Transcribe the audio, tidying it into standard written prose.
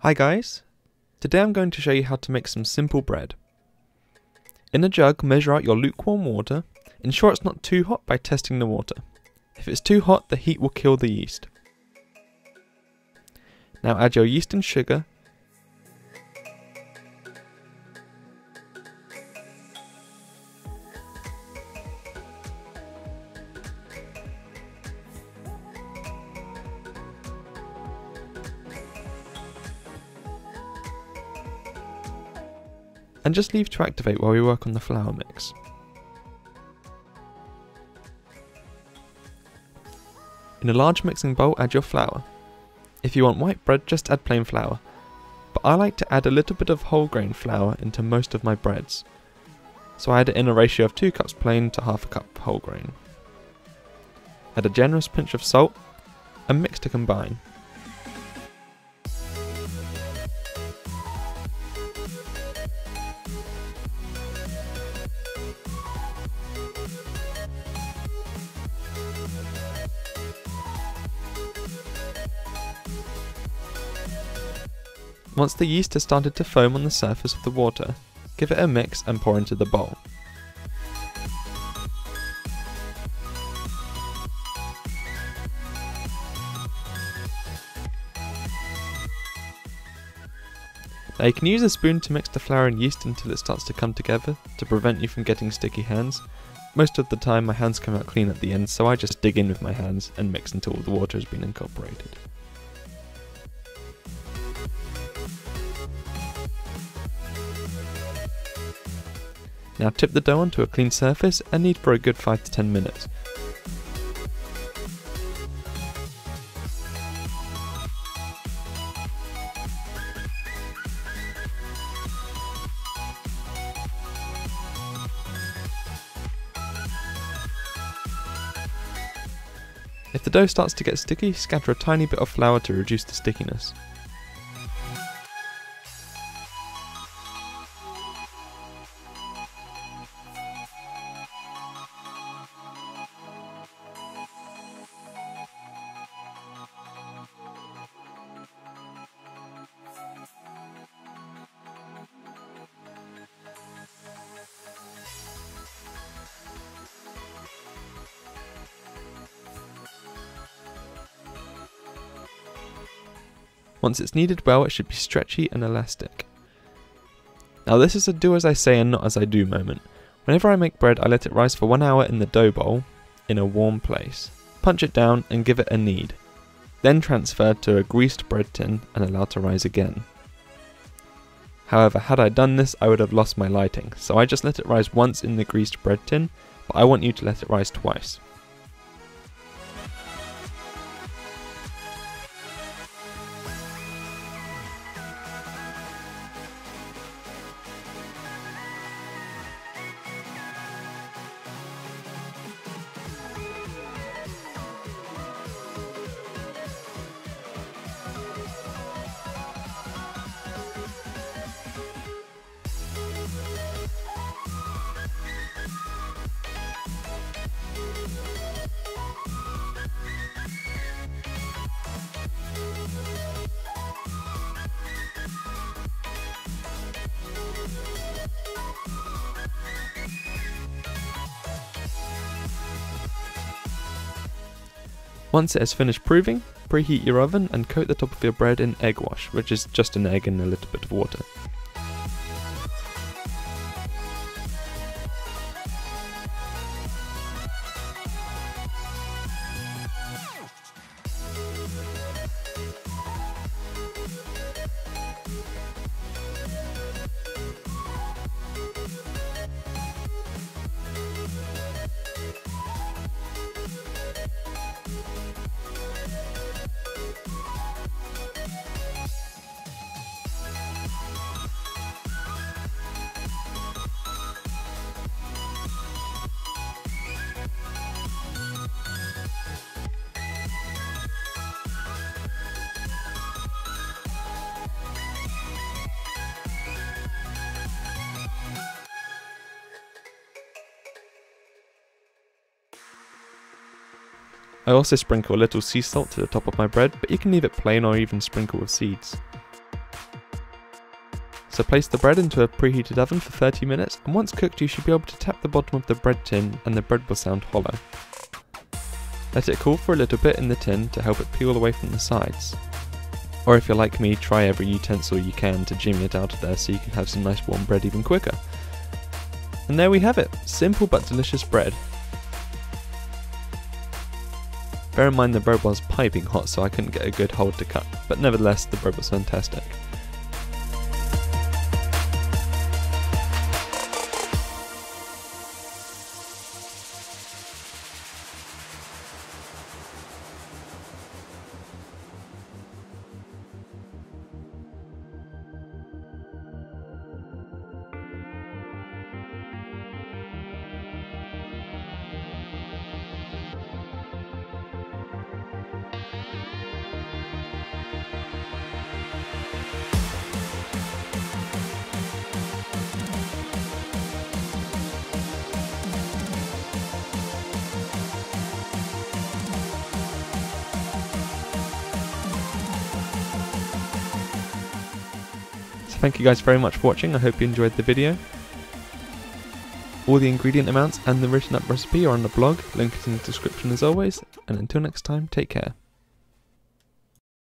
Hi guys, today I'm going to show you how to make some simple bread. In a jug, measure out your lukewarm water. Ensure it's not too hot by testing the water. If it's too hot, the heat will kill the yeast. Now add your yeast and sugar. And just leave to activate while we work on the flour mix. In a large mixing bowl, add your flour. If you want white bread, just add plain flour, but I like to add a little bit of whole grain flour into most of my breads, so I add it in a ratio of 2 cups plain to half a cup whole grain. Add a generous pinch of salt and mix to combine. Once the yeast has started to foam on the surface of the water, give it a mix and pour into the bowl. Now you can use a spoon to mix the flour and yeast until it starts to come together to prevent you from getting sticky hands. Most of the time my hands come out clean at the end, so I just dig in with my hands and mix until the water has been incorporated. Now tip the dough onto a clean surface and knead for a good 5 to 10 minutes. If the dough starts to get sticky, scatter a tiny bit of flour to reduce the stickiness. Once it's kneaded well, it should be stretchy and elastic. Now this is a do as I say and not as I do moment. Whenever I make bread, I let it rise for 1 hour in the dough bowl in a warm place. Punch it down and give it a knead. Then transfer to a greased bread tin and allow to rise again. However, had I done this, I would have lost my lighting, so I just let it rise once in the greased bread tin, but I want you to let it rise twice. Once it has finished proving, preheat your oven and coat the top of your bread in egg wash, which is just an egg and a little bit of water. I also sprinkle a little sea salt to the top of my bread, but you can leave it plain or even sprinkle with seeds. So place the bread into a preheated oven for 30 minutes, and once cooked you should be able to tap the bottom of the bread tin and the bread will sound hollow. Let it cool for a little bit in the tin to help it peel away from the sides. Or if you're like me, try every utensil you can to jimmy it out of there so you can have some nice warm bread even quicker. And there we have it, simple but delicious bread. Bear in mind the bread was piping hot so I couldn't get a good hold to cut, but nevertheless the bread was fantastic. Thank you guys very much for watching, I hope you enjoyed the video. All the ingredient amounts and the written up recipe are on the blog, link is in the description as always, and until next time, take care.